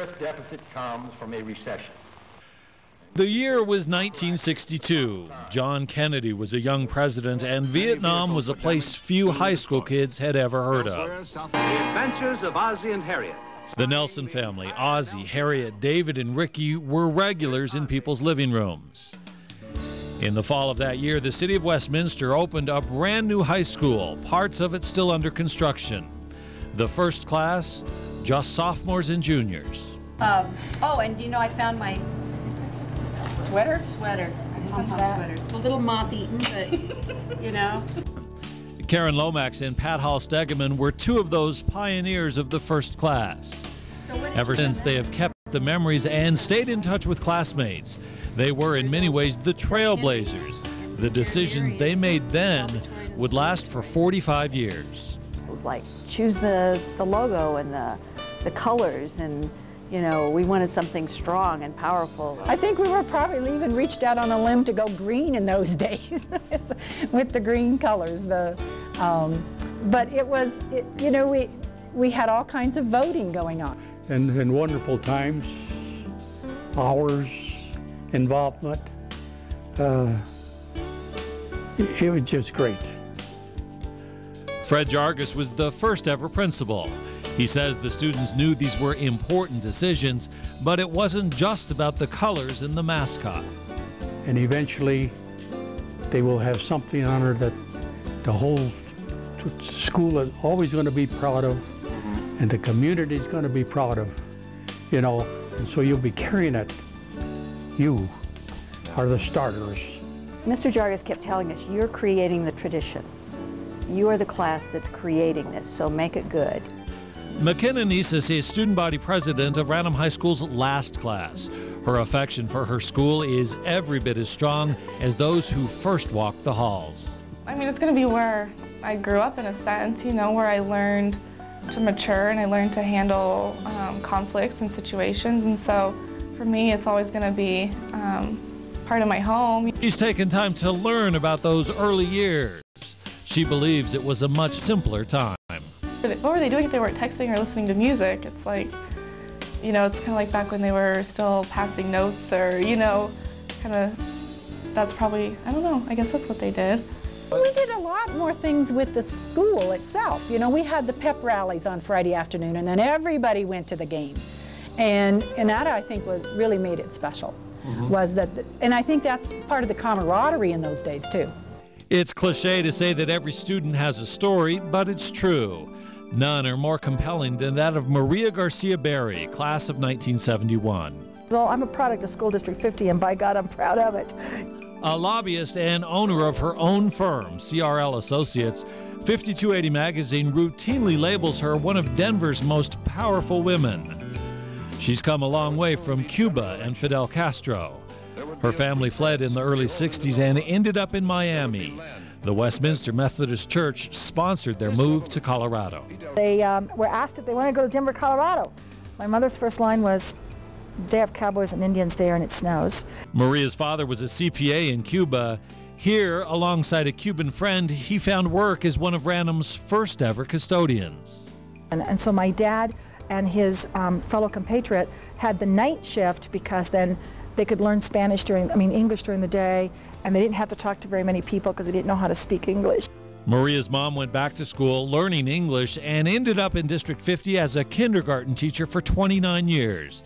U.S. deficit comes from a recession. The year was 1962. John Kennedy was a young president, and Vietnam was a place few high school kids had ever heard of. The Adventures of Ozzie and Harriet. The Nelson family, Ozzie, Harriet, David, and Ricky, were regulars in people's living rooms. In the fall of that year, the city of Westminster opened a brand new high school, parts of it still under construction. The first class, just sophomores and juniors. Oh, and you know, I found my sweater. Pom-pom sweater. It's a little moth-eaten, but you know. Karen Lomax and Pat Hall-Stegeman were two of those pioneers of the first class. Ever since, they have kept the memories and stayed in touch with classmates. They were, in many ways, the trailblazers. The decisions they made then would last for 45 years. Like, choose the logo and the colors, and you know, we wanted something strong and powerful. I think we were probably even reached out on a limb to go green in those days with the green colors. But it was, you know, we had all kinds of voting going on. And wonderful times, hours, involvement. It was just great. Fred Jargus was the first ever principal. He says the students knew these were important decisions, but it wasn't just about the colors and the mascot. And eventually, they will have something on her that the whole school is always going to be proud of, and the community is going to be proud of, you know, and so you'll be carrying it. You are the starters. Mr. Jargus kept telling us, you're creating the tradition. You are the class that's creating this, so make it good. McKenna Nisis is student body president of Ranum High School's last class. Her affection for her school is every bit as strong as those who first walked the halls. I mean, it's going to be where I grew up in a sense, you know, where I learned to mature and I learned to handle conflicts and situations. And so for me, it's always going to be part of my home. She's taken time to learn about those early years. She believes it was a much simpler time. What were they doing if they weren't texting or listening to music? It's like, you know, it's kind of like back when they were still passing notes, or, you know, kind of, that's probably, I don't know, I guess that's what they did. We did a lot more things with the school itself. You know, we had the pep rallies on Friday afternoon, and then everybody went to the game. And that, I think, really made it special. Was that, and I think that's part of the camaraderie in those days, too. It's cliche to say that every student has a story, but it's true. None are more compelling than that of Maria Gracia-Berry, class of 1971. Well, I'm a product of School District 50, and by God, I'm proud of it. A lobbyist and owner of her own firm, CRL Associates, 5280 magazine routinely labels her one of Denver's most powerful women. She's come a long way from Cuba and Fidel Castro. Her family fled in the early 60s and ended up in Miami. The Westminster Methodist Church sponsored their move to Colorado. They were asked if they want to go to Denver, Colorado. My mother's first line was, they have cowboys and Indians there and it snows. Maria's father was a CPA in Cuba. Here, alongside a Cuban friend, he found work as one of Ranum's first ever custodians. And so my dad and his fellow compatriot had the night shift, because then they could learn English during the day, and they didn't have to talk to very many people because they didn't know how to speak English. Maria's mom went back to school learning English and ended up in District 50 as a kindergarten teacher for 29 years.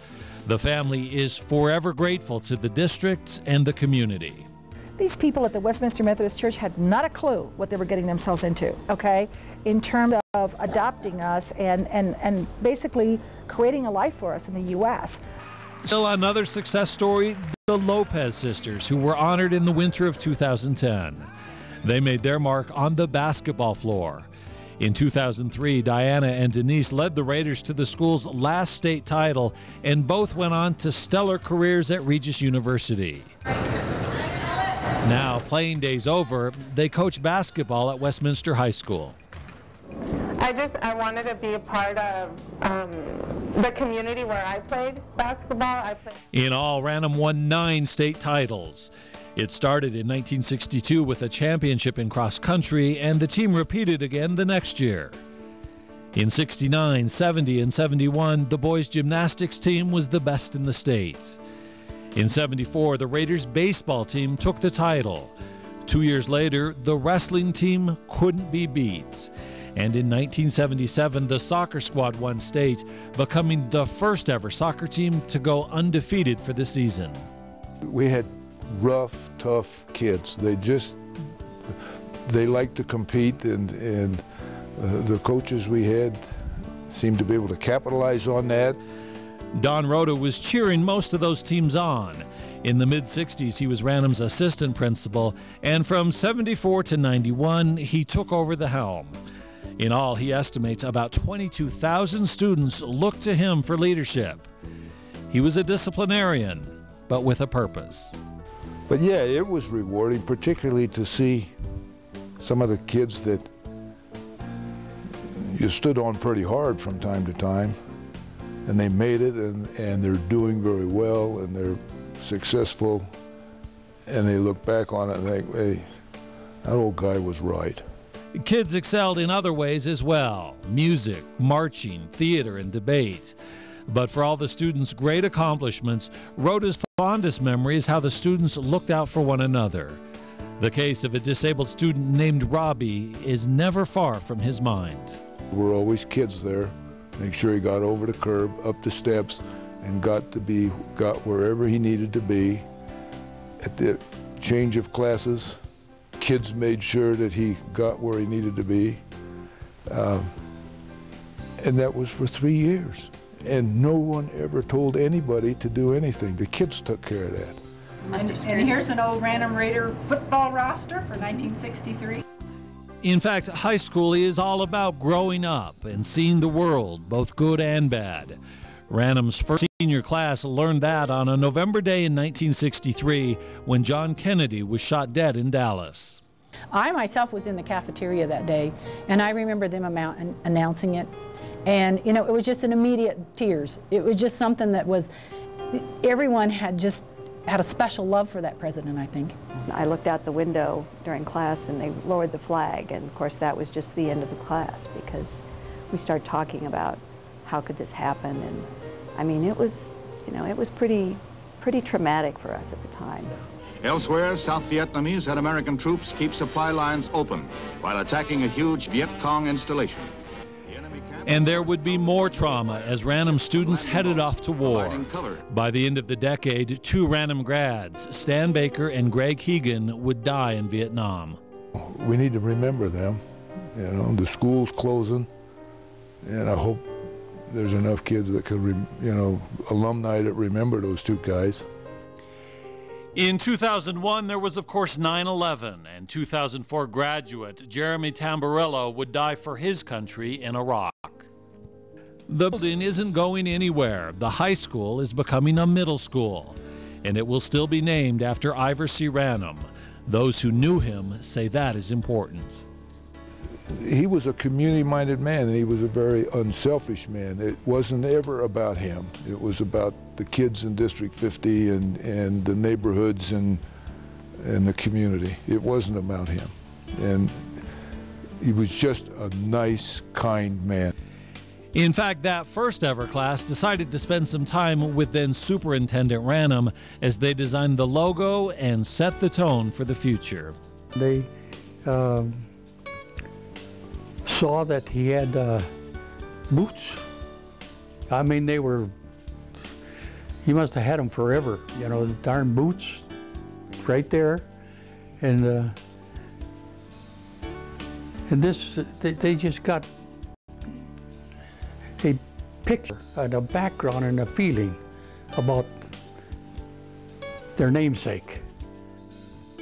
The family is forever grateful to the district and the community. These people at the Westminster Methodist Church had not a clue what they were getting themselves into, okay, in terms of adopting us and basically creating a life for us in the U.S. Still another success story, the Lopez sisters, who were honored in the winter of 2010. They made their mark on the basketball floor. In 2003, Dianna and Denise led the Raiders to the school's last state title, and both went on to stellar careers at Regis University. Now, playing days over, they coach basketball at Westminster High School. I wanted to be a part of the community where I played basketball. In all, Ranum won 9 state titles. It started in 1962 with a championship in cross country, and the team repeated again the next year. In '69, '70, and '71, the boys' gymnastics team was the best in the state. In '74, the Raiders baseball team took the title. 2 years later, the wrestling team couldn't be beat. And in 1977, the soccer squad won state, becoming the first ever soccer team to go undefeated for the season. We had rough, tough kids. They liked to compete, and the coaches we had seemed to be able to capitalize on that. Don Rhoda was cheering most of those teams on. In the mid-'60s, he was Ranum's assistant principal, and from '74 to '91, he took over the helm. In all, he estimates about 22,000 students looked to him for leadership. He was a disciplinarian, but with a purpose. But yeah, it was rewarding, particularly to see some of the kids that you stood on pretty hard from time to time, and they made it, and they're doing very well, and they're successful, and they look back on it and think, hey, that old guy was right. Kids excelled in other ways as well: music, marching, theater, and debate. But for all the students' great accomplishments, Rhoda's fondest memory is how the students looked out for one another. The case of a disabled student named Robbie is never far from his mind. We're always kids there. Make sure he got over the curb, up the steps, and got wherever he needed to be. At the change of classes, kids made sure that he got where he needed to be. And that was for 3 years. And no one ever told anybody to do anything. The kids took care of that. And here's an old Ranum Raider football roster for 1963. In fact, high school is all about growing up and seeing the world, both good and bad. Ranum's first senior class learned that on a November day in 1963 when John Kennedy was shot dead in Dallas. I myself was in the cafeteria that day, and I remember them announcing it. And, you know, it was just an immediate tears. It was just something that was, everyone had a special love for that president, I think. I looked out the window during class and they lowered the flag, and of course that was just the end of the class because we started talking about how could this happen, and I mean it was, you know, it was pretty traumatic for us at the time. Elsewhere, South Vietnamese had American troops keep supply lines open while attacking a huge Viet Cong installation. And there would be more trauma as Ranum students headed off to war. By the end of the decade, 2 Ranum grads, Stan Baker and Greg Hegan, would die in Vietnam. We need to remember them. You know, the school's closing, and I hope there's enough kids that can, alumni that remember those 2 guys. In 2001, there was, of course, 9/11, and 2004 graduate Jeremy Tamburello would die for his country in Iraq. The building isn't going anywhere. The high school is becoming a middle school, and it will still be named after Ivor C. Ranum. Those who knew him say that is important. He was a community-minded man, and he was a very unselfish man. It wasn't ever about him. It was about the kids in District 50 and the neighborhoods and the community. It wasn't about him. And he was just a nice, kind man. In fact, that first ever class decided to spend some time with then Superintendent Ranum as they designed the logo and set the tone for the future. They saw that he had boots. I mean, he must have had them forever, you know, the darn boots right there. And they just got a picture and a background and a feeling about their namesake.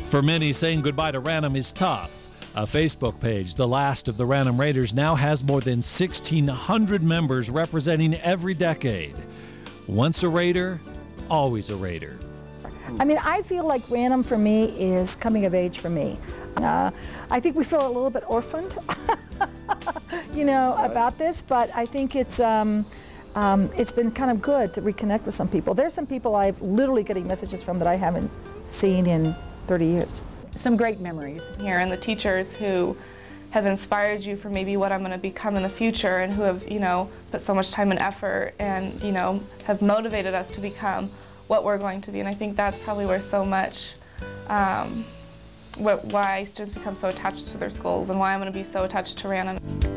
For many, saying goodbye to Ranum is tough. A Facebook page, the last of the Ranum Raiders, now has more than 1,600 members representing every decade. Once a Raider, always a Raider. I mean, I feel like Ranum for me is coming of age for me. I think we feel a little bit orphaned, about this, but I think it's been kind of good to reconnect with some people. There's some people I've literally getting messages from that I haven't seen in 30 years. Some great memories here, and the teachers who have inspired you for maybe what I'm going to become in the future, and who have, you know, put so much time and effort and, you know, have motivated us to become what we're going to be. And I think that's probably where so much, why students become so attached to their schools, and why I'm going to be so attached to Ranum.